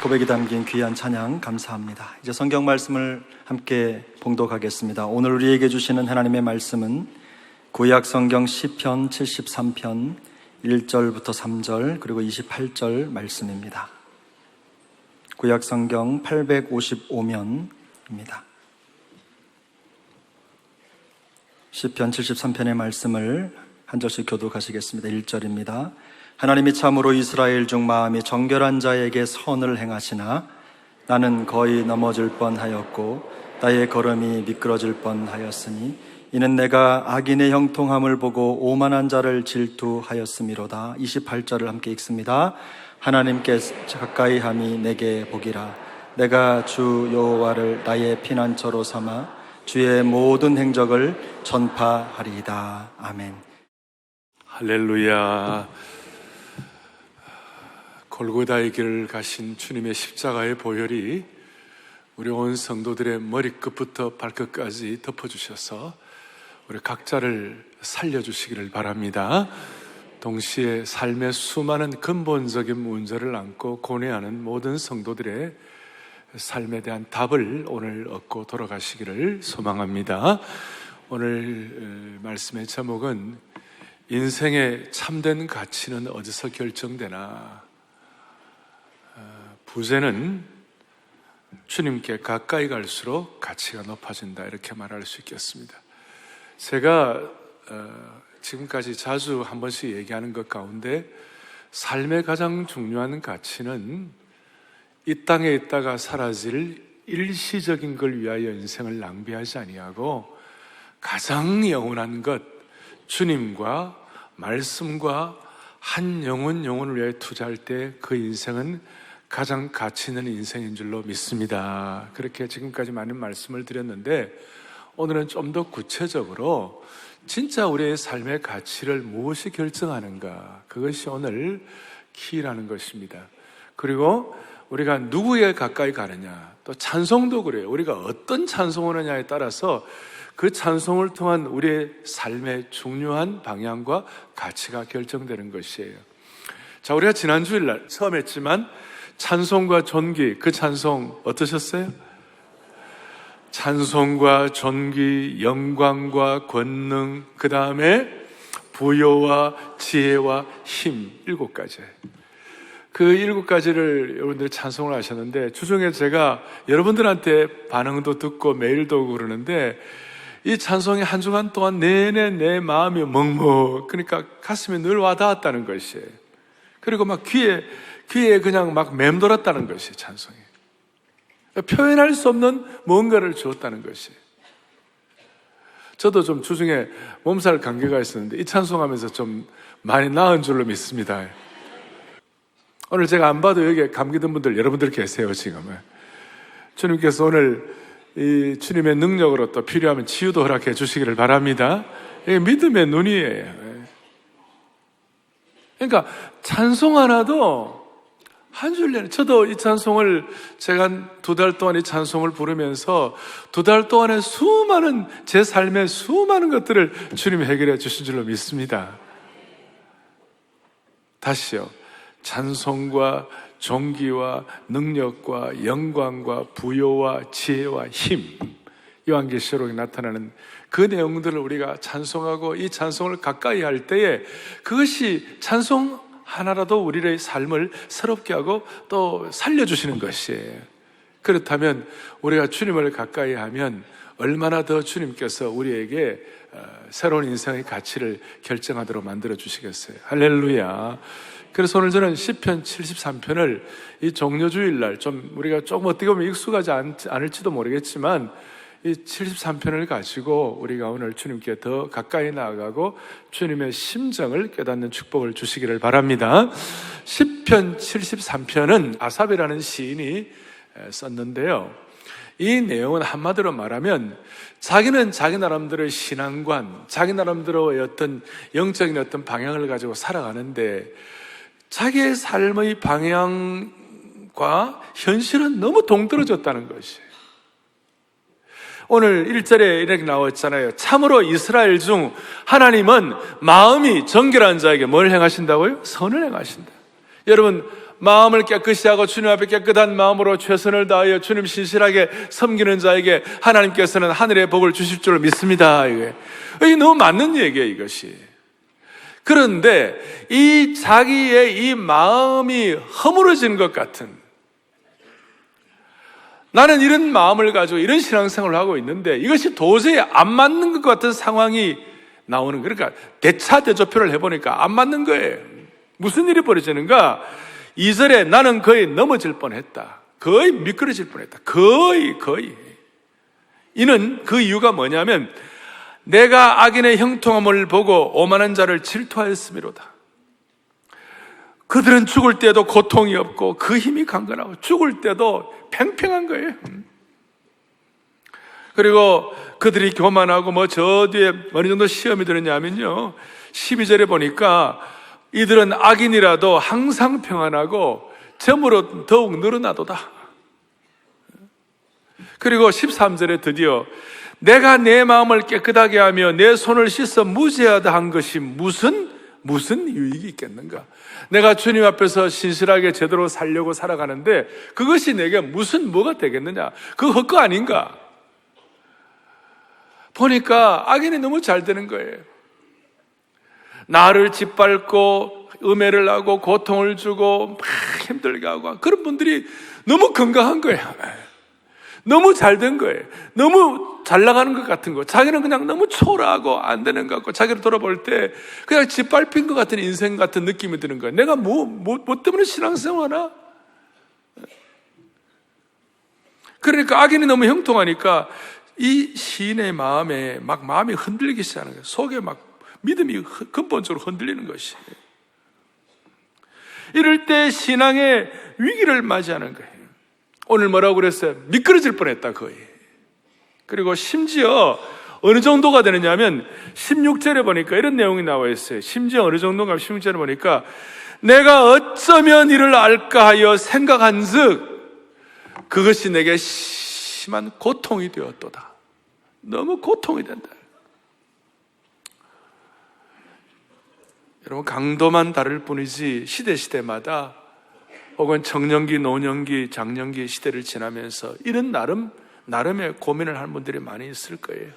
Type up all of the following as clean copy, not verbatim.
고백이 담긴 귀한 찬양 감사합니다. 이제 성경 말씀을 함께 봉독하겠습니다. 오늘 우리에게 주시는 하나님의 말씀은 구약 성경 시편 73편 1절부터 3절 그리고 28절 말씀입니다. 구약 성경 855면입니다. 시편 73편의 말씀을 한 절씩 교독하시겠습니다. 1절입니다. 하나님이 참으로 이스라엘 중 마음이 정결한 자에게 선을 행하시나 나는 거의 넘어질 뻔하였고 나의 걸음이 미끄러질 뻔하였으니 이는 내가 악인의 형통함을 보고 오만한 자를 질투하였음이로다. 28절을 함께 읽습니다. 하나님께 가까이 함이 내게 복이라. 내가 주 여호와를 나의 피난처로 삼아 주의 모든 행적을 전파하리이다. 아멘. 할렐루야. 골고다의 길을 가신 주님의 십자가의 보혈이 우리 온 성도들의 머리끝부터 발끝까지 덮어주셔서 우리 각자를 살려주시기를 바랍니다. 동시에 삶의 수많은 근본적인 문제를 안고 고뇌하는 모든 성도들의 삶에 대한 답을 오늘 얻고 돌아가시기를 소망합니다. 오늘 말씀의 제목은 인생의 참된 가치는 어디서 결정되나? 부재는 주님께 가까이 갈수록 가치가 높아진다, 이렇게 말할 수 있겠습니다. 제가 지금까지 자주 한 번씩 얘기하는 것 가운데 삶의 가장 중요한 가치는 이 땅에 있다가 사라질 일시적인 걸 위하여 인생을 낭비하지 아니하고 가장 영원한 것, 주님과 말씀과 한 영혼을 위해 투자할 때 그 인생은 가장 가치 있는 인생인 줄로 믿습니다. 그렇게 지금까지 많은 말씀을 드렸는데 오늘은 좀 더 구체적으로 진짜 우리의 삶의 가치를 무엇이 결정하는가, 그것이 오늘 키라는 것입니다. 그리고 우리가 누구에 가까이 가느냐, 또 찬송도 그래요. 우리가 어떤 찬송을 하느냐에 따라서 그 찬송을 통한 우리의 삶의 중요한 방향과 가치가 결정되는 것이에요. 자, 우리가 지난 주일날 처음 했지만 찬송과 존귀, 그 찬송 어떠셨어요? 찬송과 존귀, 영광과 권능, 그 다음에 부요와 지혜와 힘, 7가지. 그 7가지를 여러분들이 찬송을 하셨는데, 주중에 제가 여러분들한테 반응도 듣고 메일도 오고 그러는데, 이 찬송이 한 주간 동안 내내 내 마음이 먹먹, 그러니까 가슴에 늘 와닿았다는 것이에요. 그리고 막 귀에 그냥 막 맴돌았다는 것이에요, 찬송이. 표현할 수 없는 뭔가를 주었다는 것이에요. 저도 좀 주중에 몸살 감기가 있었는데 이 찬송하면서 좀 많이 나은 줄로 믿습니다. 오늘 제가 안 봐도 여기 감기 든 분들 여러분들 계세요, 지금. 주님께서 오늘 이 주님의 능력으로 또 필요하면 치유도 허락해 주시기를 바랍니다. 이게 믿음의 눈이에요. 그러니까 찬송 하나도 한 줄 내내, 저도 이 찬송을 제가 한 2달 동안 이 찬송을 부르면서 2달 동안에 수많은 제 삶의 수많은 것들을 주님이 해결해 주신 줄로 믿습니다. 다시요. 찬송과 존귀와 능력과 영광과 부요와 지혜와 힘, 요한계시록에 나타나는 그 내용들을 우리가 찬송하고 이 찬송을 가까이 할 때에 그것이 찬송 하나라도 우리의 삶을 새롭게 하고 또 살려주시는 것이에요. 그렇다면 우리가 주님을 가까이 하면 얼마나 더 주님께서 우리에게 새로운 인생의 가치를 결정하도록 만들어 주시겠어요. 할렐루야. 그래서 오늘 저는 시편 73편을 이 종료주일날 좀 우리가 조금 어떻게 보면 익숙하지 않을지도 모르겠지만 이 73편을 가지고 우리가 오늘 주님께 더 가까이 나아가고 주님의 심정을 깨닫는 축복을 주시기를 바랍니다. 시편 73편은 아삽이라는 시인이 썼는데요. 이 내용은 한마디로 말하면 자기는 자기 나름대로의 신앙관, 자기 나름대로의 어떤 영적인 어떤 방향을 가지고 살아가는데 자기의 삶의 방향과 현실은 너무 동떨어졌다는 것이에요. 오늘 1절에 이렇게 나왔잖아요. 참으로 이스라엘 중 하나님은 마음이 정결한 자에게 뭘 행하신다고요? 선을 행하신다. 여러분, 마음을 깨끗이 하고 주님 앞에 깨끗한 마음으로 최선을 다하여 주님 신실하게 섬기는 자에게 하나님께서는 하늘의 복을 주실 줄 믿습니다. 이게 너무 맞는 얘기예요, 이것이. 그런데 이 자기의 이 마음이 허물어지는 것 같은, 나는 이런 마음을 가지고 이런 신앙생활을 하고 있는데 이것이 도저히 안 맞는 것 같은 상황이 나오는 거예요. 그러니까 대차대조표를 해보니까 안 맞는 거예요. 무슨 일이 벌어지는가? 2절에 나는 거의 넘어질 뻔했다. 거의 미끄러질 뻔했다. 거의. 이는 그 이유가 뭐냐면 내가 악인의 형통함을 보고 오만한 자를 질투하였음이로다. 그들은 죽을 때도 고통이 없고 그 힘이 강건하고 죽을 때도 팽팽한 거예요. 그리고 그들이 교만하고 저 뒤에 어느 정도 시험이 들었냐면요, 12절에 보니까 이들은 악인이라도 항상 평안하고 점으로 더욱 늘어나도다. 그리고 13절에 드디어 내가 내 마음을 깨끗하게 하며 내 손을 씻어 무죄하다 한 것이 무슨 유익이 있겠는가? 내가 주님 앞에서 신실하게 제대로 살려고 살아가는데 그것이 내게 뭐가 되겠느냐? 그거 헛거 아닌가? 보니까 악인이 너무 잘 되는 거예요. 나를 짓밟고 음해를 하고 고통을 주고 막 힘들게 하고 그런 분들이 너무 건강한 거예요. 너무 잘 된 거예요. 너무 잘 나가는 것 같은 거. 자기는 그냥 너무 초라하고 안 되는 것 같고 자기를 돌아볼 때 그냥 짓밟힌 것 같은 인생 같은 느낌이 드는 거예요. 내가 뭐 때문에 신앙생활하나? 그러니까 악인이 너무 형통하니까 이 시인의 마음에 마음이 흔들리기 시작하는 거예요. 속에 믿음이 근본적으로 흔들리는 것이에요. 이럴 때 신앙의 위기를 맞이하는 거예요. 오늘 뭐라고 그랬어요? 미끄러질 뻔했다 거의. 그리고 심지어 어느 정도가 되느냐 하면 16절에 보니까 이런 내용이 나와 있어요. 심지어 어느 정도인가 16절에 보니까 내가 어쩌면 이를 알까 하여 생각한즉 그것이 내게 심한 고통이 되었도다. 너무 고통이 된다. 여러분, 강도만 다를 뿐이지 시대마다 혹은 청년기, 노년기, 장년기 시대를 지나면서 이런 나름의 고민을 하는 분들이 많이 있을 거예요.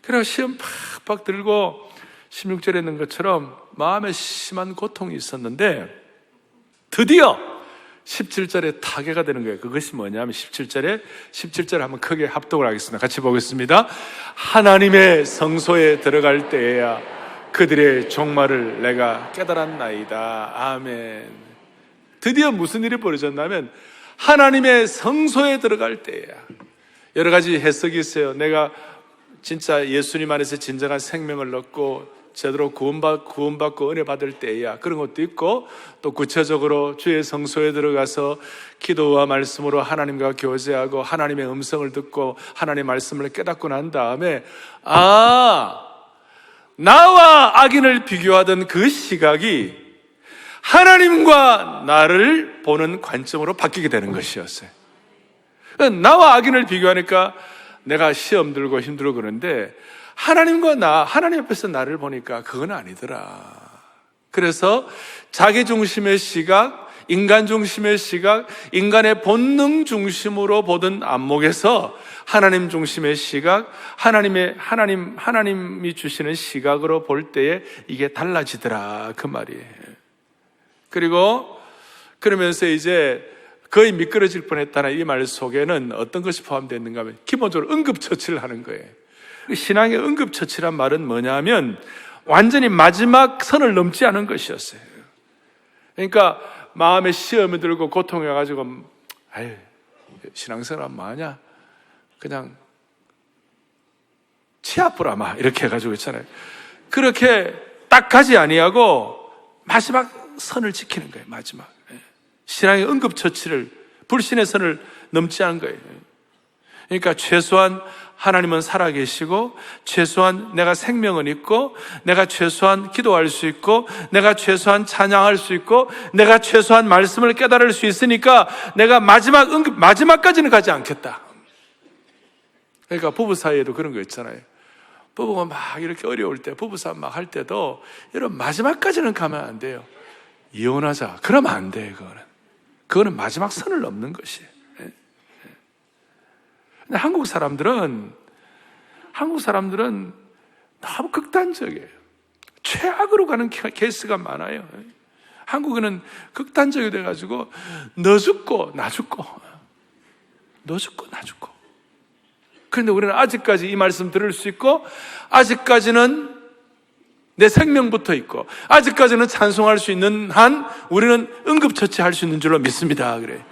그래서 시험 팍팍 들고 16절에 있는 것처럼 마음에 심한 고통이 있었는데 드디어 17절에 타개가 되는 거예요. 그것이 뭐냐면 17절에 한번 크게 합독을 하겠습니다. 같이 보겠습니다. 하나님의 성소에 들어갈 때에야 그들의 종말을 내가 깨달았나이다. 아멘. 드디어 무슨 일이 벌어졌냐면 하나님의 성소에 들어갈 때에야. 여러 가지 해석이 있어요. 내가 진짜 예수님 안에서 진정한 생명을 얻고 제대로 구원받고 은혜 받을 때야, 그런 것도 있고, 또 구체적으로 주의 성소에 들어가서 기도와 말씀으로 하나님과 교제하고 하나님의 음성을 듣고 하나님의 말씀을 깨닫고 난 다음에 나와 악인을 비교하던 그 시각이 하나님과 나를 보는 관점으로 바뀌게 되는 것이었어요. 나와 악인을 비교하니까 내가 시험 들고 힘들고 그러는데 하나님 앞에서 나를 보니까 그건 아니더라. 그래서 자기 중심의 시각, 인간 중심의 시각, 인간의 본능 중심으로 보던 안목에서 하나님 중심의 시각, 하나님이 주시는 시각으로 볼 때에 이게 달라지더라. 그 말이에요. 그리고 그러면서 이제 거의 미끄러질 뻔했다는 이 말 속에는 어떤 것이 포함되어 있는가 하면 기본적으로 응급처치를 하는 거예요. 신앙의 응급처치란 말은 뭐냐면 완전히 마지막 선을 넘지 않은 것이었어요. 그러니까 마음에 시험이 들고 고통이 와가지고 신앙생활 뭐하냐? 그냥 치아뿌라 막 이렇게 해가지고 있잖아요. 그렇게 딱 가지 아니하고 마지막 선을 지키는 거예요. 마지막 신앙의 응급처치를, 불신의 선을 넘지 않은 거예요. 그러니까 최소한 하나님은 살아계시고, 최소한 내가 생명은 있고, 내가 최소한 기도할 수 있고, 내가 최소한 찬양할 수 있고, 내가 최소한 말씀을 깨달을 수 있으니까 내가 마지막까지는 가지 않겠다. 그러니까 부부 사이에도 그런 거 있잖아요. 부부가 막 이렇게 어려울 때, 부부싸움 막 할 때도 이런 마지막까지는 가면 안 돼요. 이혼하자. 그러면 안 돼요, 그거는 마지막 선을 넘는 것이에요. 근데 한국 사람들은 너무 극단적이에요. 최악으로 가는 케이스가 많아요. 한국은 극단적이 돼가지고 너 죽고 나 죽고 너 죽고 나 죽고. 그런데 우리는 아직까지 이 말씀 들을 수 있고, 아직까지는 내 생명부터 있고, 아직까지는 찬송할 수 있는 한 우리는 응급처치할 수 있는 줄로 믿습니다. 그래.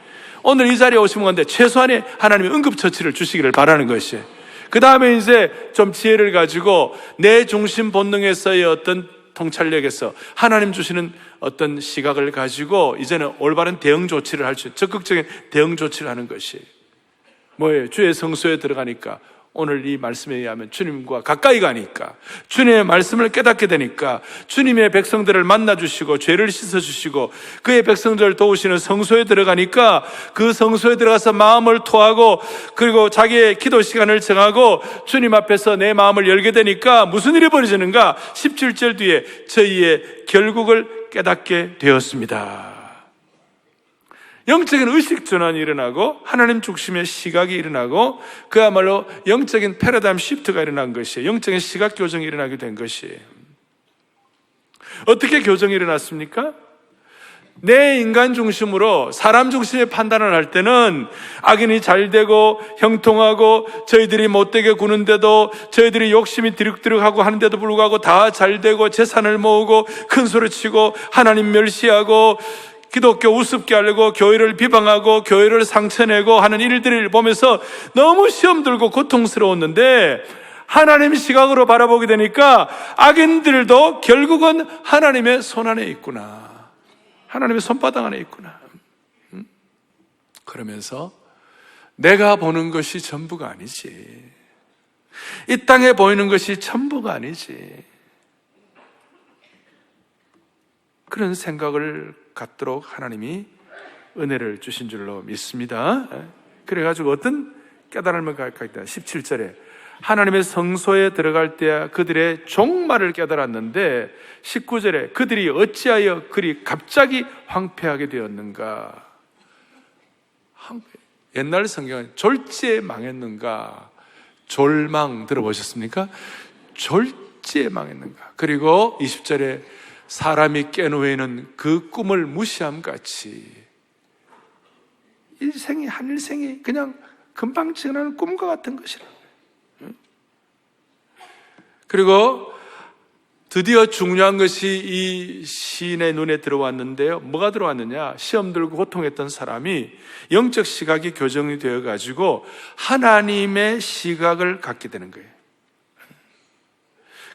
오늘 이 자리에 오신 건데 최소한의 하나님의 응급처치를 주시기를 바라는 것이에요. 그 다음에 이제 좀 지혜를 가지고 내 중심 본능에서의 어떤 통찰력에서 하나님 주시는 어떤 시각을 가지고 이제는 올바른 대응 조치를 할 수 있는, 적극적인 대응 조치를 하는 것이에요. 뭐예요? 주의 성소에 들어가니까, 오늘 이 말씀에 의하면 주님과 가까이 가니까, 주님의 말씀을 깨닫게 되니까, 주님의 백성들을 만나주시고 죄를 씻어주시고 그의 백성들을 도우시는 성소에 들어가니까, 그 성소에 들어가서 마음을 토하고 그리고 자기의 기도 시간을 정하고 주님 앞에서 내 마음을 열게 되니까 무슨 일이 벌어지는가? 17절 뒤에 저희의 결국을 깨닫게 되었습니다. 영적인 의식 전환이 일어나고 하나님 중심의 시각이 일어나고 그야말로 영적인 패러다임 시프트가 일어난 것이에요. 영적인 시각 교정이 일어나게 된 것이에요. 어떻게 교정이 일어났습니까? 내 인간 중심으로 사람 중심의 판단을 할 때는 악인이 잘되고 형통하고 저희들이 못되게 구는데도, 저희들이 욕심이 디룩디룩하고 하는데도 불구하고 다 잘되고 재산을 모으고 큰 소리치고 하나님 멸시하고 기독교 우습게 하려고 교회를 비방하고 교회를 상처내고 하는 일들을 보면서 너무 시험 들고 고통스러웠는데, 하나님 시각으로 바라보게 되니까 악인들도 결국은 하나님의 손안에 있구나. 하나님의 손바닥 안에 있구나. 그러면서 내가 보는 것이 전부가 아니지, 이 땅에 보이는 것이 전부가 아니지, 그런 생각을 갖도록 하나님이 은혜를 주신 줄로 믿습니다. 그래가지고 어떤 깨달음을 갖게 됐다. 17절에 하나님의 성소에 들어갈 때 그들의 종말을 깨달았는데 19절에 그들이 어찌하여 그리 갑자기 황폐하게 되었는가. 옛날 성경은 졸지에 망했는가, 졸망 들어보셨습니까? 졸지에 망했는가. 그리고 20절에 사람이 깬 후에는 그 꿈을 무시함같이, 일생이 한 일생이 그냥 금방 지나는 꿈과 같은 것이라. 그리고 드디어 중요한 것이 이 시인의 눈에 들어왔는데요. 뭐가 들어왔느냐? 시험 들고 고통했던 사람이 영적 시각이 교정이 되어가지고 하나님의 시각을 갖게 되는 거예요.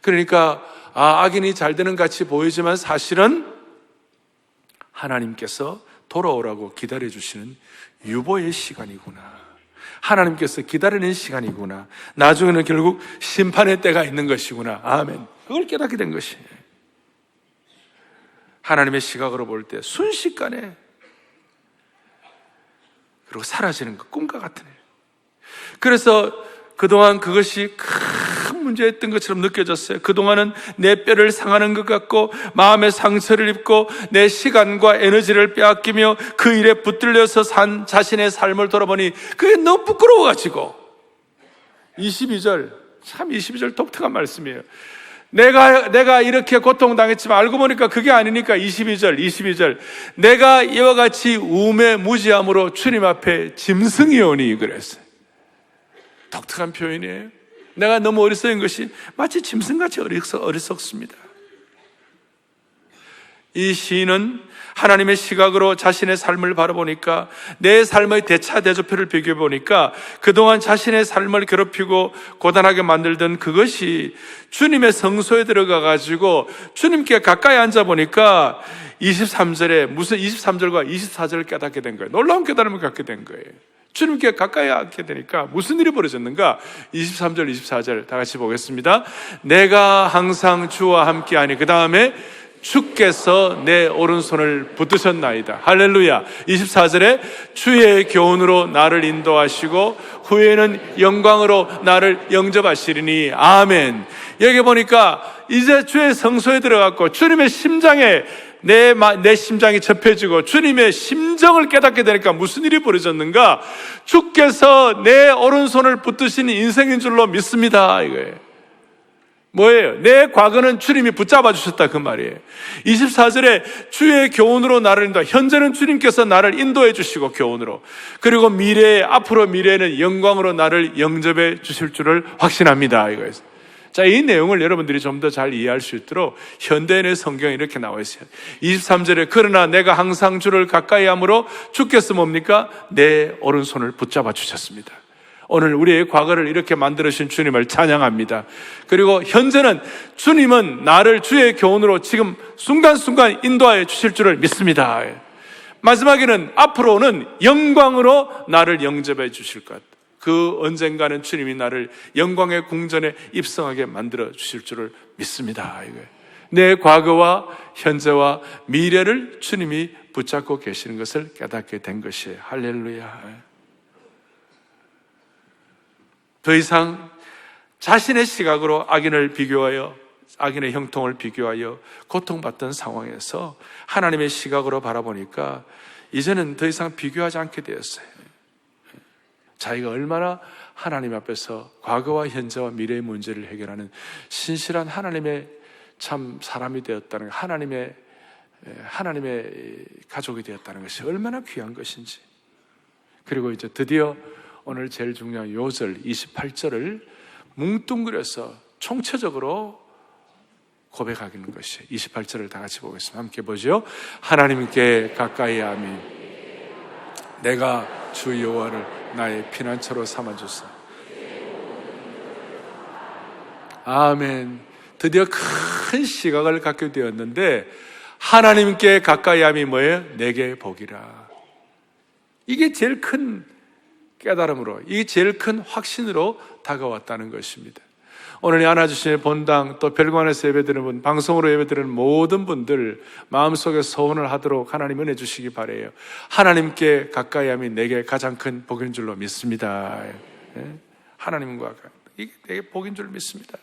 그러니까 악인이 잘 되는 같이 보이지만 사실은 하나님께서 돌아오라고 기다려주시는 유보의 시간이구나, 하나님께서 기다리는 시간이구나, 나중에는 결국 심판의 때가 있는 것이구나. 아멘. 그걸 깨닫게 된 것이, 하나님의 시각으로 볼 때 순식간에, 그리고 사라지는 것, 꿈과 같은 일. 그래서 그동안 그것이 큰 문제였던 것처럼 느껴졌어요. 그동안은 내 뼈를 상하는 것 같고 마음의 상처를 입고 내 시간과 에너지를 빼앗기며 그 일에 붙들려서 산 자신의 삶을 돌아보니 그게 너무 부끄러워가지고, 22절, 참 22절 독특한 말씀이에요. 내가 이렇게 고통당했지만 알고 보니까 그게 아니니까 22절 내가 이와 같이 우매무지함으로 주님 앞에 짐승이 오니, 그랬어요. 독특한 표현이에요. 내가 너무 어리석은 것이 마치 짐승같이 어리석습니다. 이 시인은 하나님의 시각으로 자신의 삶을 바라보니까, 내 삶의 대차대조표를 비교해보니까 그동안 자신의 삶을 괴롭히고 고단하게 만들던 그것이 주님의 성소에 들어가가지고 주님께 가까이 앉아보니까 23절에 무슨 23절과 24절을 깨닫게 된 거예요. 놀라운 깨달음을 갖게 된 거예요. 주님께 가까이 앉게 되니까 무슨 일이 벌어졌는가? 23절, 24절 다 같이 보겠습니다. 내가 항상 주와 함께하니, 그 다음에 주께서 내 오른손을 붙드셨나이다. 할렐루야. 24절에 주의 교훈으로 나를 인도하시고 후에는 영광으로 나를 영접하시리니. 아멘. 여기 보니까 이제 주의 성소에 들어갔고 주님의 심장에 내 심장이 접혀지고 주님의 심정을 깨닫게 되니까 무슨 일이 벌어졌는가? 주께서 내 오른손을 붙드신 인생인 줄로 믿습니다, 이거예요. 뭐예요? 내 과거는 주님이 붙잡아 주셨다, 그 말이에요. 24절에 주의 교훈으로 나를 인도하, 현재는 주님께서 나를 인도해 주시고 교훈으로, 그리고 앞으로 미래에는 영광으로 나를 영접해 주실 줄을 확신합니다, 이거예요. 자, 이 내용을 여러분들이 좀 더 잘 이해할 수 있도록 현대인의 성경에 이렇게 나와 있어요. 23절에 그러나 내가 항상 주를 가까이 함으로 주께서 뭡니까? 내 오른손을 붙잡아 주셨습니다. 오늘 우리의 과거를 이렇게 만들어주신 주님을 찬양합니다. 그리고 현재는 주님은 나를 주의 교훈으로 지금 순간순간 인도하여 주실 줄을 믿습니다. 마지막에는 앞으로는 영광으로 나를 영접해 주실 것. 그 언젠가는 주님이 나를 영광의 궁전에 입성하게 만들어 주실 줄을 믿습니다. 내 과거와 현재와 미래를 주님이 붙잡고 계시는 것을 깨닫게 된 것이에요. 할렐루야. 더 이상 자신의 시각으로 악인을 비교하여, 악인의 형통을 비교하여 고통받던 상황에서 하나님의 시각으로 바라보니까 이제는 더 이상 비교하지 않게 되었어요. 자기가 얼마나 하나님 앞에서 과거와 현재와 미래의 문제를 해결하는 신실한 하나님의 참 사람이 되었다는, 하나님의 가족이 되었다는 것이 얼마나 귀한 것인지. 그리고 이제 드디어 오늘 제일 중요한 요절 28절을 뭉뚱그려서 총체적으로 고백하는 것이 28절을 다 같이 보겠습니다. 함께 보죠. 하나님께 가까이 함이 내가 주 여호와를 나의 피난처로 삼아주사. 아멘. 드디어 큰 시각을 갖게 되었는데 하나님께 가까이 함이 뭐예요? 내게 복이라. 이게 제일 큰 깨달음으로, 이게 제일 큰 확신으로 다가왔다는 것입니다. 오늘 이 안아주신 본당, 또 별관에서 예배드리는 분, 방송으로 예배드리는 모든 분들 마음속에 소원을 하도록 하나님 은혜 주시기 바라요. 하나님께 가까이 함이 내게 가장 큰 복인 줄로 믿습니다. 하나님과 이게 내게 복인 줄 믿습니다.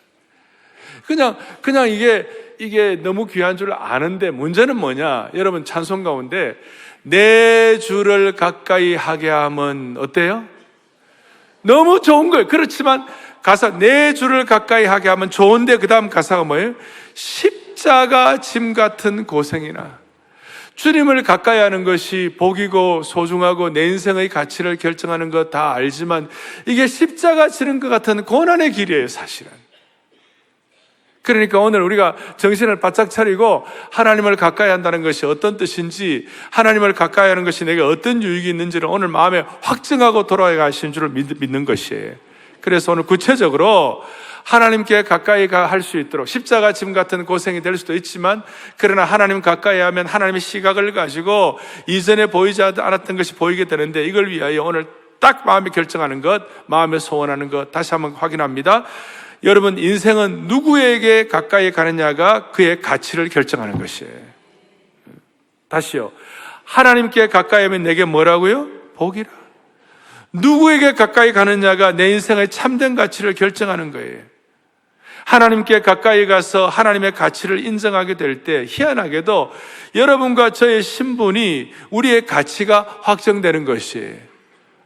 그냥 이게 너무 귀한 줄 아는데 문제는 뭐냐? 여러분, 찬송 가운데 내 주를 가까이 하게 하면 어때요? 너무 좋은 거예요. 그렇지만 가사, 내 주를 가까이 하게 하면 좋은데 그 다음 가사가 뭐예요? 십자가 짐 같은 고생이나. 주님을 가까이 하는 것이 복이고 소중하고 내 인생의 가치를 결정하는 것 다 알지만 이게 십자가 지는 것 같은 고난의 길이에요, 사실은. 그러니까 오늘 우리가 정신을 바짝 차리고 하나님을 가까이 한다는 것이 어떤 뜻인지, 하나님을 가까이 하는 것이 내게 어떤 유익이 있는지를 오늘 마음에 확증하고 돌아가신 줄을 믿는 것이에요. 그래서 오늘 구체적으로 하나님께 가까이 할 수 있도록, 십자가 짐 같은 고생이 될 수도 있지만 그러나 하나님 가까이 하면 하나님의 시각을 가지고 이전에 보이지 않았던 것이 보이게 되는데, 이걸 위하여 오늘 딱 마음에 결정하는 것, 마음에 소원하는 것 다시 한번 확인합니다. 여러분, 인생은 누구에게 가까이 가느냐가 그의 가치를 결정하는 것이에요. 다시요. 하나님께 가까이 하면 내게 뭐라고요? 복이라. 누구에게 가까이 가느냐가 내 인생의 참된 가치를 결정하는 거예요. 하나님께 가까이 가서 하나님의 가치를 인정하게 될 때 희한하게도 여러분과 저의 신분이, 우리의 가치가 확정되는 것이에요.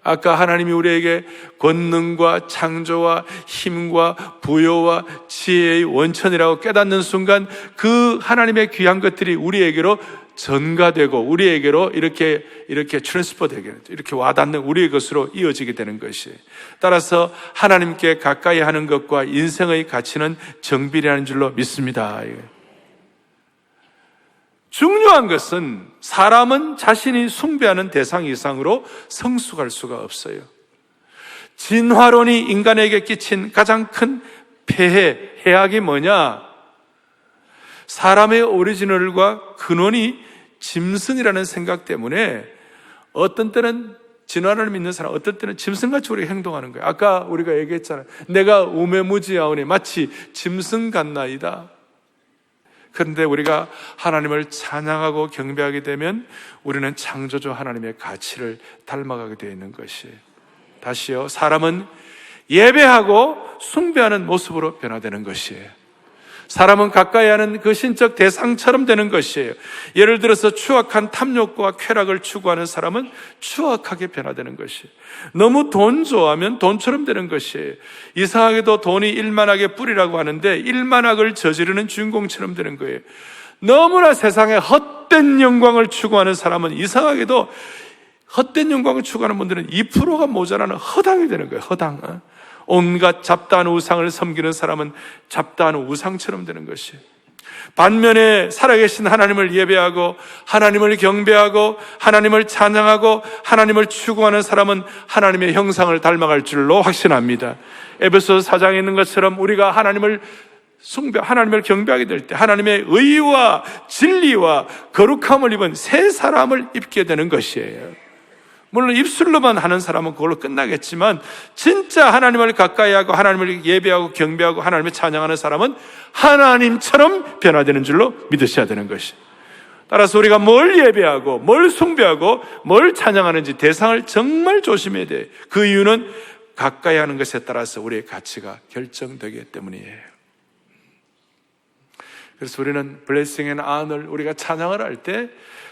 아까 하나님이 우리에게 권능과 창조와 힘과 부여와 지혜의 원천이라고 깨닫는 순간 그 하나님의 귀한 것들이 우리에게로 전가되고 우리에게로 이렇게 트랜스퍼 되게, 이렇게 와닿는 우리의 것으로 이어지게 되는 것이에요. 따라서 하나님께 가까이 하는 것과 인생의 가치는 정비례하는 줄로 믿습니다. 중요한 것은 사람은 자신이 숭배하는 대상 이상으로 성숙할 수가 없어요. 진화론이 인간에게 끼친 가장 큰 해악이 뭐냐? 사람의 오리지널과 근원이 짐승이라는 생각 때문에 어떤 때는 진화론을 믿는 사람, 어떤 때는 짐승같이 우리가 행동하는 거예요. 아까 우리가 얘기했잖아요. 내가 우매무지하오니 마치 짐승 같나이다. 그런데 우리가 하나님을 찬양하고 경배하게 되면 우리는 창조주 하나님의 가치를 닮아가게 되어 있는 것이에요. 다시요. 사람은 예배하고 숭배하는 모습으로 변화되는 것이에요. 사람은 가까이 하는 그 신적 대상처럼 되는 것이에요. 예를 들어서 추악한 탐욕과 쾌락을 추구하는 사람은 추악하게 변화되는 것이에요. 너무 돈 좋아하면 돈처럼 되는 것이에요. 이상하게도 돈이 일만하게 뿌리라고 하는데 일만학을 저지르는 주인공처럼 되는 거예요. 너무나 세상에 헛된 영광을 추구하는 사람은 이상하게도 헛된 영광을 추구하는 분들은 2%가 모자라는 허당이 되는 거예요. 허당. 온갖 잡다한 우상을 섬기는 사람은 잡다한 우상처럼 되는 것이에요. 반면에 살아계신 하나님을 예배하고 하나님을 경배하고 하나님을 찬양하고 하나님을 추구하는 사람은 하나님의 형상을 닮아갈 줄로 확신합니다. 에베소서 4장에 있는 것처럼 우리가 하나님을 경배하게 될 때 하나님의 의와 진리와 거룩함을 입은 새 사람을 입게 되는 것이에요. 물론 입술로만 하는 사람은 그걸로 끝나겠지만 진짜 하나님을 가까이 하고 하나님을 예배하고 경배하고 하나님을 찬양하는 사람은 하나님처럼 변화되는 줄로 믿으셔야 되는 것이. 따라서 우리가 뭘 예배하고 뭘 숭배하고 뭘 찬양하는지 대상을 정말 조심해야 돼요. 그 이유는 가까이 하는 것에 따라서 우리의 가치가 결정되기 때문이에요. 그래서 우리는 블레싱 앤 아너를 우리가 찬양을 할 때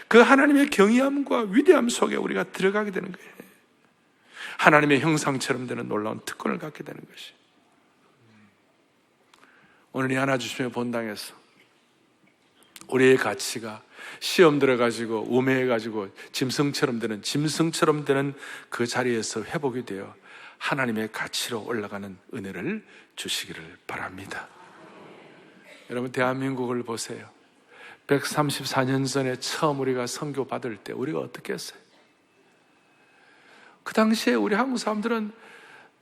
그 하나님의 경외함과 위대함 속에 우리가 들어가게 되는 거예요. 하나님의 형상처럼 되는 놀라운 특권을 갖게 되는 것이. 오늘 이 하나 주시면 본당에서 우리의 가치가 시험 들어가지고 우매해가지고 짐승처럼 되는 그 자리에서 회복이 되어 하나님의 가치로 올라가는 은혜를 주시기를 바랍니다. 여러분, 대한민국을 보세요. 134년 전에 처음 우리가 선교 받을 때 우리가 어떻게 했어요? 그 당시에 우리 한국 사람들은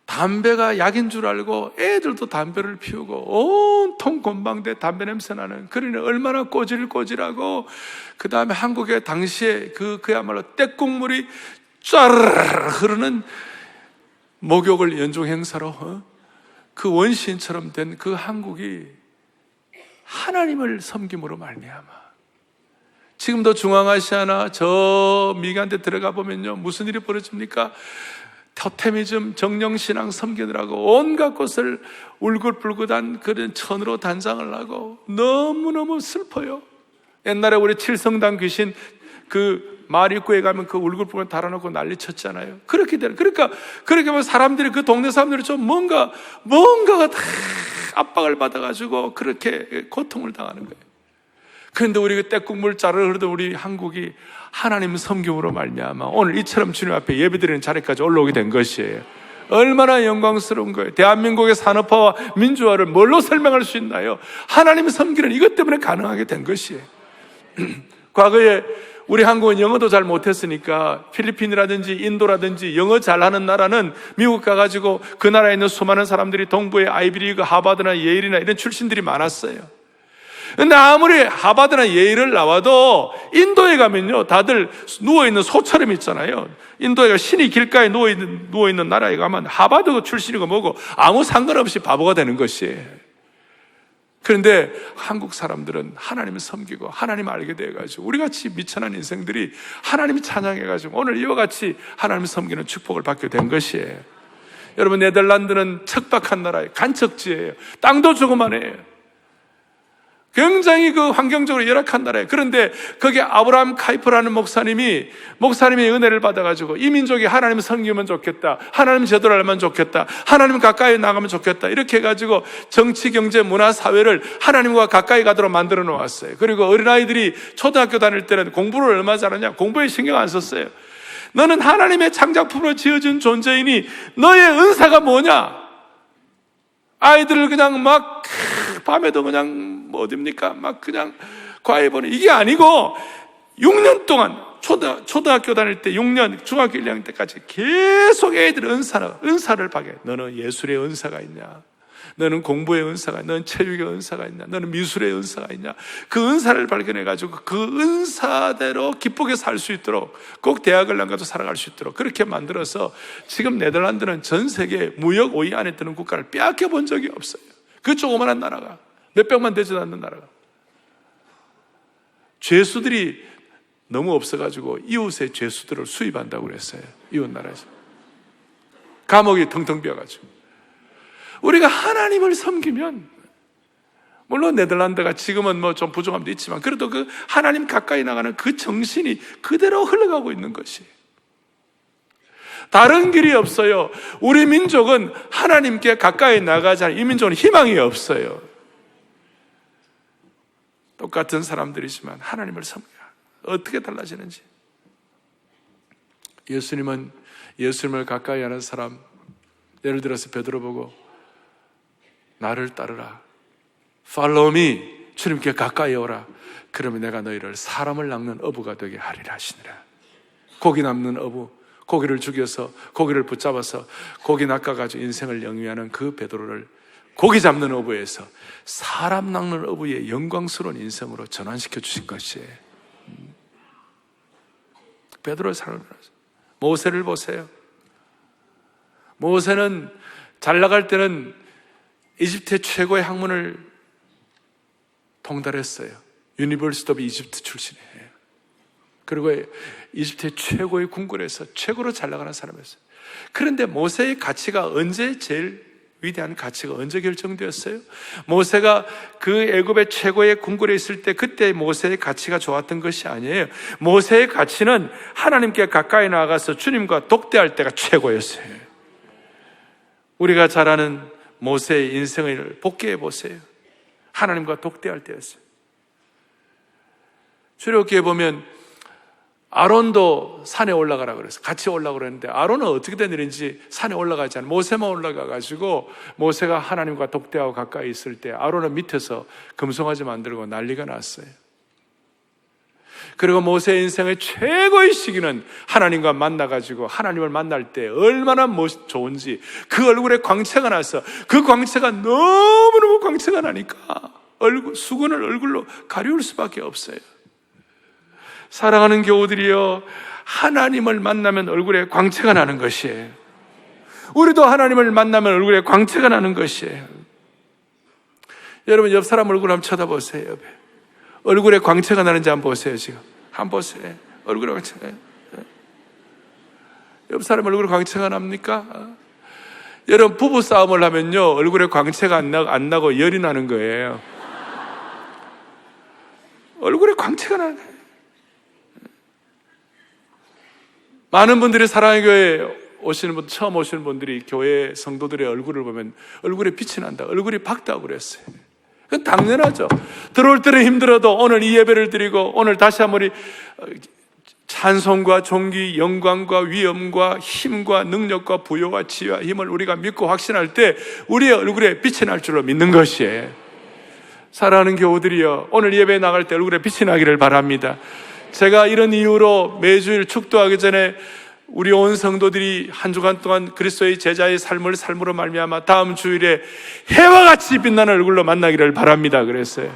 담배가 약인 줄 알고 애들도 담배를 피우고 온통 곤방대 담배 냄새 나는, 그러니 얼마나 꼬질꼬질하고, 그 다음에 한국에 당시에 그야말로 떼국물이 쫙 흐르는 목욕을 연중 행사로 그 원시인처럼 된 그 한국이 하나님을 섬김으로 말미암아 지금도 중앙아시아나 저 미간데 들어가 보면요, 무슨 일이 벌어집니까? 토테미즘, 정령신앙 섬기느라고 온갖 곳을 울긋불긋한 그런 천으로 단장을 하고 너무너무 슬퍼요. 옛날에 우리 칠성당 귀신 그 마리구에 가면 그 울긋불긋 달아놓고 난리 쳤잖아요. 그렇게 되는. 그러니까 그렇게 하면 사람들이, 그 동네 사람들이 좀 뭔가가 다 압박을 받아가지고 그렇게 고통을 당하는 거예요. 그런데 우리 그 떼국물 자르르 흐르던 우리 한국이 하나님 섬김으로 말미암아 오늘 이처럼 주님 앞에 예배드리는 자리까지 올라오게 된 것이에요. 얼마나 영광스러운 거예요. 대한민국의 산업화와 민주화를 뭘로 설명할 수 있나요? 하나님 섬기는 이것 때문에 가능하게 된 것이에요. 과거에 우리 한국은 영어도 잘 못했으니까 필리핀이라든지 인도라든지 영어 잘하는 나라는 미국 가가지고 그 나라에 있는 수많은 사람들이 동부의 아이비리그, 하버드나 예일이나 이런 출신들이 많았어요. 근데 아무리 하버드나 예일을 나와도 인도에 가면요, 다들 누워있는 소처럼 있잖아요. 인도에 신이 길가에 누워있는 나라에 가면 하버드 출신이고 뭐고 아무 상관없이 바보가 되는 것이에요. 그런데 한국 사람들은 하나님을 섬기고 하나님을 알게 돼가지고 우리같이 미천한 인생들이 하나님을 찬양해가지고 오늘 이와 같이 하나님을 섬기는 축복을 받게 된 것이에요. 여러분, 네덜란드는 척박한 나라예요. 간척지예요. 땅도 조그만해요. 굉장히 그 환경적으로 열악한 나라예요. 그런데 거기에 아브라함 카이프라는 목사님이 은혜를 받아가지고 이 민족이 하나님을 섬기면 좋겠다, 하나님 제대로 알면 좋겠다, 하나님 가까이 나가면 좋겠다, 이렇게 해가지고 정치, 경제, 문화, 사회를 하나님과 가까이 가도록 만들어 놓았어요. 그리고 어린아이들이 초등학교 다닐 때는 공부를 얼마나 잘하냐? 공부에 신경 안 썼어요. 너는 하나님의 창작품으로 지어진 존재이니 너의 은사가 뭐냐? 아이들을 그냥 막 밤에도 그냥 어딥니까? 막 그냥 과외 보내. 이게 아니고 6년 동안 초등학교 다닐 때 6년, 중학교 1학년 때까지 계속 애들의 은사를 받게. 너는 예술의 은사가 있냐? 너는 공부의 은사가 있냐? 너는 체육의 은사가 있냐? 너는 미술의 은사가 있냐? 그 은사를 발견해가지고 그 은사대로 기쁘게 살 수 있도록, 꼭 대학을 안 가도 살아갈 수 있도록 그렇게 만들어서 지금 네덜란드는 전 세계 무역 5위 안에 드는 국가를 빼앗겨 본 적이 없어요. 그 조그만한 나라가, 몇백만 되지도 않는 나라가. 죄수들이 너무 없어가지고 이웃의 죄수들을 수입한다고 그랬어요. 이웃 나라에서. 감옥이 텅텅 비어가지고. 우리가 하나님을 섬기면, 물론 네덜란드가 지금은 뭐 좀 부족함도 있지만 그래도 그 하나님 가까이 나가는 그 정신이 그대로 흘러가고 있는 것이, 다른 길이 없어요. 우리 민족은 하나님께 가까이 나가지 않은 이 민족은 희망이 없어요. 똑같은 사람들이지만 하나님을 섬겨. 어떻게 달라지는지. 예수님을 가까이 하는 사람, 예를 들어서 베드로 보고 나를 따르라, Follow me, 주님께 가까이 오라. 그러면 내가 너희를 사람을 낚는 어부가 되게 하리라 하시니라. 고기 낚는 어부, 고기를 죽여서 고기를 붙잡아서 고기 낚아가지고 인생을 영위하는 그 베드로를 고기 잡는 어부에서 사람 낚는 어부의 영광스러운 인생으로 전환시켜 주신 것이에요. 베드로의 삶을 보세요. 모세를 보세요. 모세는 잘 나갈 때는 이집트의 최고의 학문을 통달했어요. 유니버시티 오브 이집트 출신이에요. 그리고 이집트의 최고의 궁궐에서 최고로 잘 나가는 사람이었어요. 그런데 모세의 가치가 언제, 제일 위대한 가치가 언제 결정되었어요? 모세가 그 애굽의 최고의 궁궐에 있을 때 그때 모세의 가치가 좋았던 것이 아니에요. 모세의 가치는 하나님께 가까이 나아가서 주님과 독대할 때가 최고였어요. 우리가 잘 아는 모세의 인생을 복귀해 보세요. 하나님과 독대할 때였어요. 출애굽기에 보면 아론도 산에 올라가라 그랬어요. 같이 올라가라 그랬는데 아론은 어떻게 된 일인지 산에 올라가지 않아요. 모세만 올라가가지고 모세가 하나님과 독대하고 가까이 있을 때 아론은 밑에서 금송아지 만들고 난리가 났어요. 그리고 모세의 인생의 최고의 시기는 하나님과 만나가지고 하나님을 만날 때 얼마나 좋은지 그 얼굴에 광채가 나서 그 광채가 너무너무 광채가 나니까 수건을 얼굴로 가리울 수밖에 없어요. 사랑하는 교우들이여, 하나님을 만나면 얼굴에 광채가 나는 것이에요. 우리도 하나님을 만나면 얼굴에 광채가 나는 것이에요. 여러분 옆 사람 얼굴 한번 쳐다보세요. 옆에 얼굴에 광채가 나는지 한번 보세요. 지금 한번 보세요. 얼굴에 광채가. 옆 사람 얼굴에 광채가 납니까? 여러분 부부 싸움을 하면요 얼굴에 광채가 안 나고 열이 나는 거예요. 얼굴에 광채가 나는 거예요. 많은 분들이 사랑의 교회에 처음 오시는 분들이 교회 성도들의 얼굴을 보면 얼굴에 빛이 난다, 얼굴이 밝다고 그랬어요. 그건 당연하죠. 들어올 때는 힘들어도 오늘 이 예배를 드리고 오늘 다시 한번 우리 찬송과 존귀, 영광과 위엄과 힘과 능력과 부요와 지혜와 힘을 우리가 믿고 확신할 때 우리의 얼굴에 빛이 날 줄로 믿는 것이에요. 사랑하는 교우들이여, 오늘 예배에 나갈 때 얼굴에 빛이 나기를 바랍니다. 제가 이런 이유로 매주일 축도하기 전에 우리 온 성도들이 한 주간 동안 그리스도의 제자의 삶으로 말미암아 다음 주일에 해와 같이 빛나는 얼굴로 만나기를 바랍니다. 그랬어요.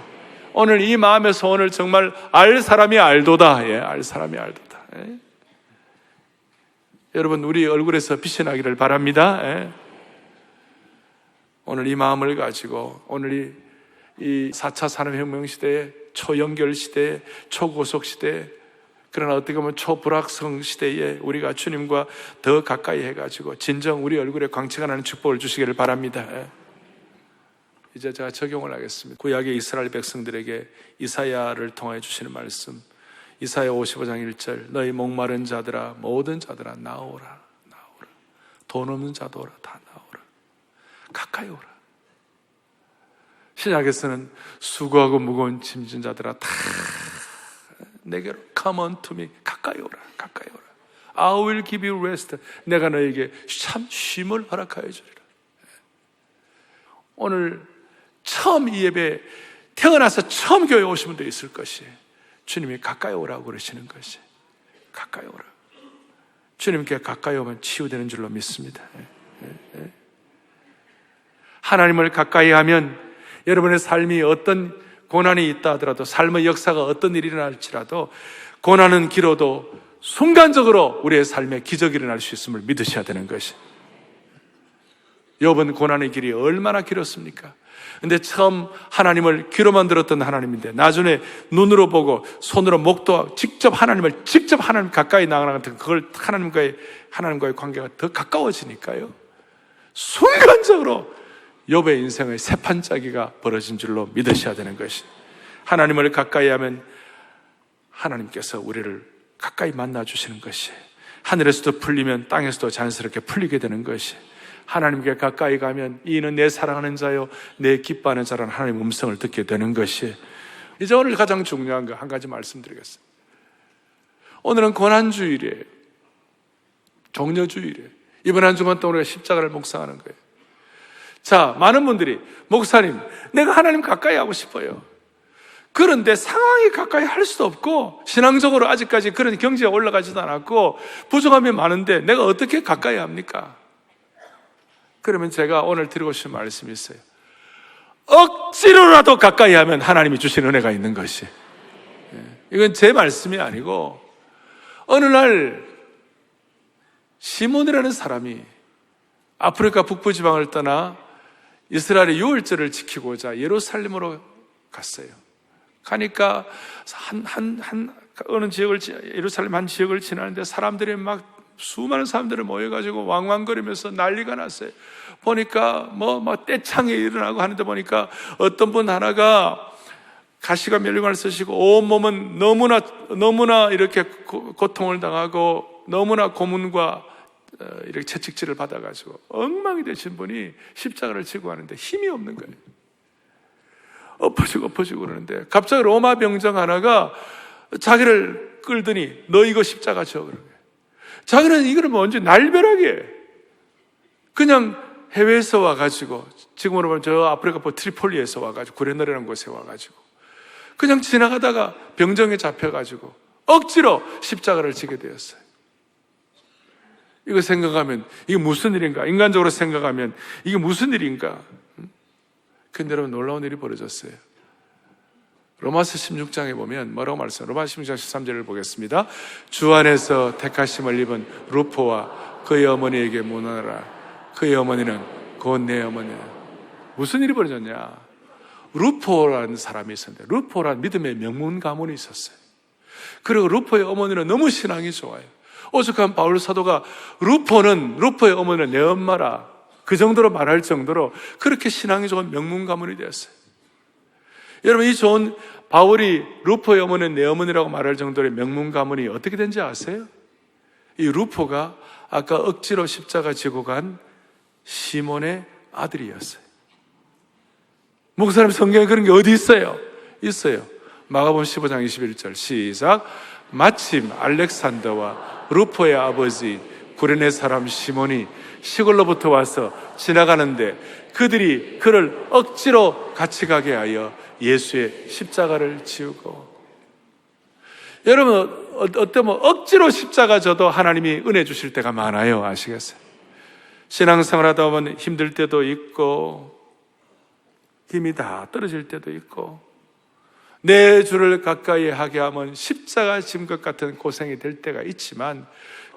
오늘 이 마음의 소원을 정말 알 사람이 알도다. 예, 알 사람이 알도다. 예. 여러분 우리 얼굴에서 빛이 나기를 바랍니다. 예. 오늘 이 마음을 가지고 오늘 이 4차 산업혁명 시대에 초연결 시대에 초고속 시대에 그러나 어떻게 보면 초불확성 시대에 우리가 주님과 더 가까이 해가지고 진정 우리 얼굴에 광채가 나는 축복을 주시기를 바랍니다. 이제 제가 적용을 하겠습니다. 구약의 이스라엘 백성들에게 이사야를 통해 주시는 말씀, 이사야 55장 1절, 너희 목마른 자들아 모든 자들아 나오라. 돈 없는 자도 오라. 다 나오라. 가까이 오라. 신약에서는 수고하고 무거운 짐진 자들아 다 내게로 come unto me. 가까이 오라. I will give you rest. 내가 너에게 참 쉼을 허락하여 주리라. 오늘 처음 이 예배 태어나서 처음 교회 오신 분도 있을 것이에요. 주님이 가까이 오라고 그러시는 것이. 가까이 오라. 주님께 가까이 오면 치유되는 줄로 믿습니다. 하나님을 가까이 하면 여러분의 삶이 어떤 고난이 있다 하더라도, 삶의 역사가 어떤 일이 일어날지라도 고난은 길어도 순간적으로 우리의 삶에 기적이 일어날 수 있음을 믿으셔야 되는 것이. 욥은 고난의 길이 얼마나 길었습니까? 근데 처음 하나님을 귀로만 들었던 하나님인데 나중에 눈으로 보고 손으로 목도하고 직접 하나님 가까이 나가는 그걸 하나님과의 관계가 더 가까워지니까요. 순간적으로 욥의 인생의 새판짜기가 벌어진 줄로 믿으셔야 되는 것이. 하나님을 가까이 하면 하나님께서 우리를 가까이 만나주시는 것이. 하늘에서도 풀리면 땅에서도 자연스럽게 풀리게 되는 것이. 하나님께 가까이 가면 이는 내 사랑하는 자요 내 기뻐하는 자라는 하나님의 음성을 듣게 되는 것이. 이제 오늘 가장 중요한 거 한 가지 말씀드리겠습니다. 오늘은 고난주일이에요. 종려주일이에요. 이번 한 주간 동안 우리가 십자가를 묵상하는 거예요. 자, 많은 분들이 목사님, 내가 하나님 가까이 하고 싶어요. 그런데 상황이 가까이 할 수도 없고 신앙적으로 아직까지 그런 경지에 올라가지도 않았고 부족함이 많은데 내가 어떻게 가까이 합니까? 그러면 제가 오늘 드리고 싶은 말씀이 있어요. 억지로라도 가까이 하면 하나님이 주신 은혜가 있는 것이. 이건 제 말씀이 아니고 어느 날 시몬이라는 사람이 아프리카 북부 지방을 떠나 이스라엘의 유월절을 지키고자 예루살렘으로 갔어요. 가니까 어느 지역을, 예루살렘 한 지역을 지나는데 사람들이 막 수많은 사람들이 모여가지고 왕왕거리면서 난리가 났어요. 보니까 떼창이 일어나고 하는데 보니까 어떤 분 하나가 가시가 멸류관을 쓰시고 온몸은 너무나 이렇게 고통을 당하고 너무나 고문과 이렇게 채찍질을 받아가지고 엉망이 되신 분이 십자가를 지고 하는데 힘이 없는 거예요. 엎어지고 그러는데 갑자기 로마 병정 하나가 자기를 끌더니 너 이거 십자가 져 그러는 거예요. 자기는 이걸 먼저 날벼락에 그냥 해외에서 와가지고 지금으로 보면 저 아프리카 트리폴리에서 와가지고 구레나루라는 곳에 와가지고 그냥 지나가다가 병정에 잡혀가지고 억지로 십자가를 지게 되었어요. 이거 생각하면 이게 무슨 일인가? 인간적으로 생각하면 이게 무슨 일인가? 근데 여러분, 놀라운 일이 벌어졌어요. 로마서 16장에 보면 뭐라고 말씀해요? 로마서 16장 13절을 보겠습니다. 주 안에서 택하심을 입은 루포와 그의 어머니에게 문하라. 그의 어머니는 곧 내 어머니야. 무슨 일이 벌어졌냐? 루포라는 사람이 있었는데, 루포라는 믿음의 명문 가문이 있었어요. 그리고 루포의 어머니는 너무 신앙이 좋아요. 오죽한 바울 사도가 루포의 어머니는 내 엄마라, 그 정도로 말할 정도로 그렇게 신앙이 좋은 명문 가문이 되었어요. 여러분, 이 좋은 바울이 루포의 어머니는 내 어머니라고 말할 정도의 명문 가문이 어떻게 된지 아세요? 이 루포가 아까 억지로 십자가 지고 간 시몬의 아들이었어요. 목사님, 성경에 그런 게 어디 있어요? 있어요. 마가복음 15장 21절 시작. 마침 알렉산더와 루포의 아버지 구레네 사람 시몬이 시골로부터 와서 지나가는데 그들이 그를 억지로 같이 가게 하여 예수의 십자가를 지우고. 여러분, 어때면 억지로 십자가 져도 하나님이 은혜 주실 때가 많아요. 아시겠어요? 신앙생활 하다 보면 힘들 때도 있고 힘이 다 떨어질 때도 있고 내 주를 가까이 하게 하면 십자가 진 것 같은 고생이 될 때가 있지만,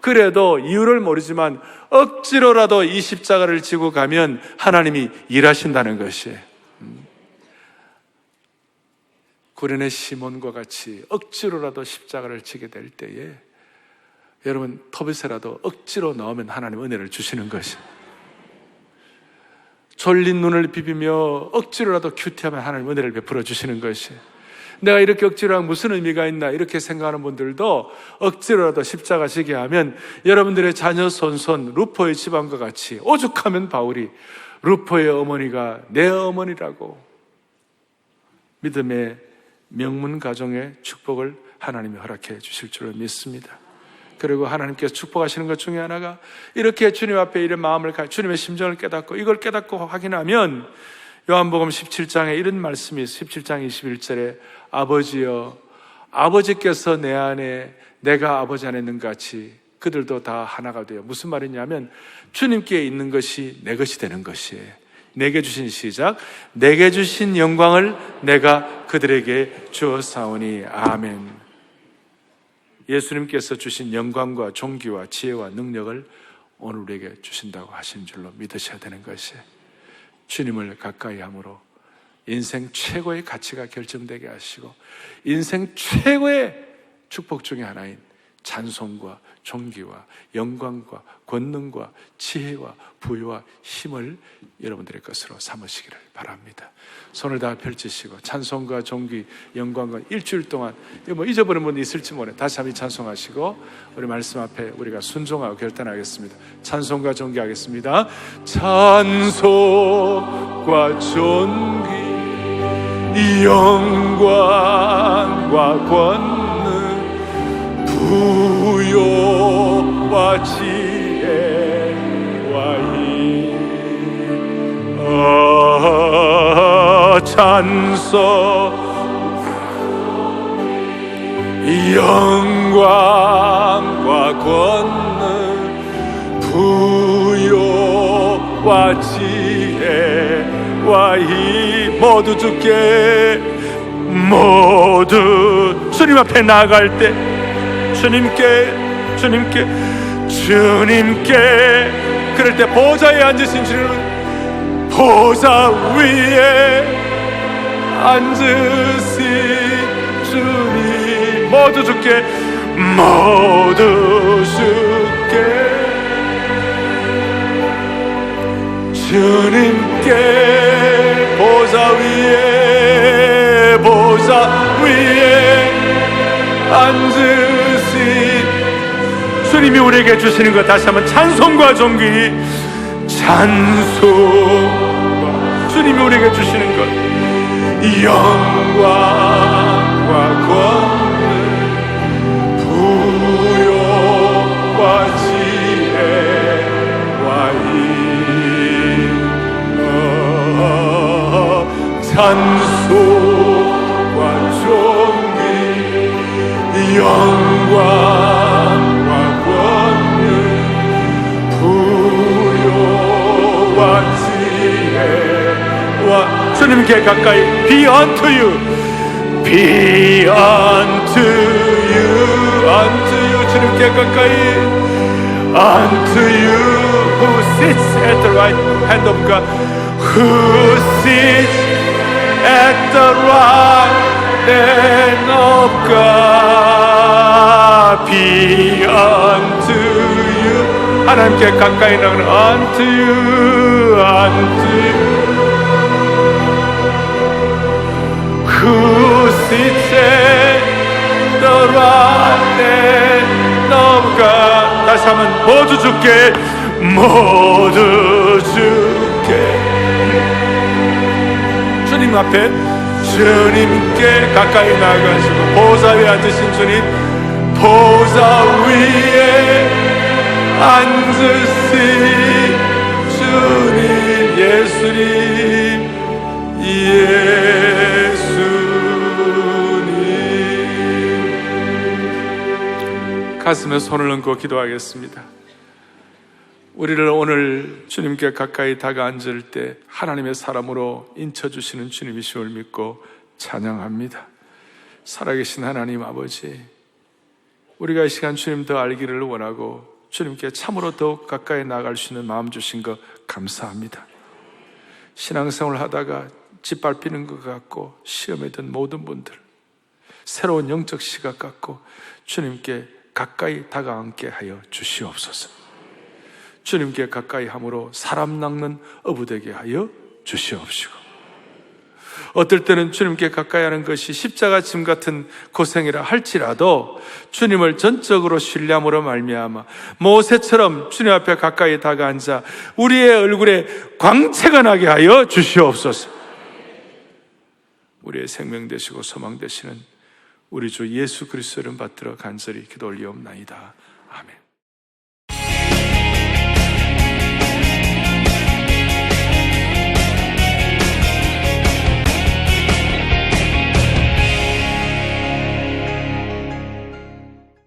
그래도 이유를 모르지만 억지로라도 이 십자가를 지고 가면 하나님이 일하신다는 것이에요. 구레네 시몬과 같이 억지로라도 십자가를 지게 될 때에 여러분, 터빗에라도 억지로 넣으면 하나님 은혜를 주시는 것이에요. 졸린 눈을 비비며 억지로라도 큐티하면 하나님 은혜를 베풀어 주시는 것이에요. 내가 이렇게 억지로 하면 무슨 의미가 있나 이렇게 생각하는 분들도 억지로라도 십자가 지게 하면 여러분들의 자녀 손손 루포의 집안과 같이, 오죽하면 바울이 루포의 어머니가 내 어머니라고 믿음의 명문 가정의 축복을 하나님이 허락해 주실 줄을 믿습니다. 그리고 하나님께서 축복하시는 것 중에 하나가, 이렇게 주님 앞에 이런 마음을 주님의 심정을 깨닫고 이걸 깨닫고 확인하면 요한복음 17장에 이런 말씀이 있어요. 17장 21절에 아버지여, 아버지께서 내 안에 내가 아버지 안에 있는 것 같이 그들도 다 하나가 돼요. 무슨 말이냐면 주님께 있는 것이 내 것이 되는 것이에요. 내게 주신 시작, 내게 주신 영광을 내가 그들에게 주었사오니 아멘. 예수님께서 주신 영광과 존귀와 지혜와 능력을 오늘 우리에게 주신다고 하신 줄로 믿으셔야 되는 것이에요. 주님을 가까이 함으로 인생 최고의 가치가 결정되게 하시고 인생 최고의 축복 중에 하나인 찬송과 존귀와 영광과 권능과 지혜와 부유와 힘을 여러분들의 것으로 삼으시기를 바랍니다. 손을 다 펼치시고 찬송과 존귀, 영광과 일주일 동안 잊어버린 분이 있을지 모르네. 다시 한번 찬송하시고 우리 말씀 앞에 우리가 순종하고 결단하겠습니다. 찬송과 존귀 하겠습니다. 찬송과 존귀, 영광과 권능, 부요와 지혜와 힘, 찬송, 영광과 권능, 부요와 지혜와 힘, 모두 주님 앞에 나아갈 때 주님께 그럴 때 보좌에 앉으신 주님, 보좌 위에 앉으신 주님, 모두 주께 주님께 보좌 위에 앉으신 주님이 우리에게 주시는 것, 다시 한번 찬송과 존귀, 찬송과 주님이 우리에게 주시는 것, 영광과 권능, 부요와 지혜와 힘, 찬송과 존귀, 주님께 가까이 be unto you, be unto you 주님께 가까이 unto you who sits at the right hand of God, who sits at the right hand of God, be unto you 하나님께 가까이 나가는 unto you, unto you who sits at the right hand of God. 다시 한번 모두 주께, 모두 주께 주님 앞에 주님께 가까이 나가시고 보좌 위에 앉으신 주님, 보좌 위에 앉으신 주님, 예수님, 예수님. 가슴에 손을 얹고 기도하겠습니다. 우리를 오늘 주님께 가까이 다가앉을 때 하나님의 사람으로 인쳐주시는 주님이심을 믿고 찬양합니다. 살아계신 하나님 아버지, 우리가 이 시간 주님 더 알기를 원하고 주님께 참으로 더욱 가까이 나아갈 수 있는 마음 주신 것 감사합니다. 신앙생활을 하다가 짓밟히는 것 같고 시험에 든 모든 분들, 새로운 영적 시각 갖고 주님께 가까이 다가앉게 하여 주시옵소서. 주님께 가까이 함으로 사람 낚는 어부되게 하여 주시옵시고, 어떨 때는 주님께 가까이 하는 것이 십자가 짐 같은 고생이라 할지라도 주님을 전적으로 신뢰함으로 말미암아 모세처럼 주님 앞에 가까이 다가앉아 우리의 얼굴에 광채가 나게 하여 주시옵소서. 우리의 생명 되시고 소망 되시는 우리 주 예수 그리스도를 받들어 간절히 기도 올리옵나이다.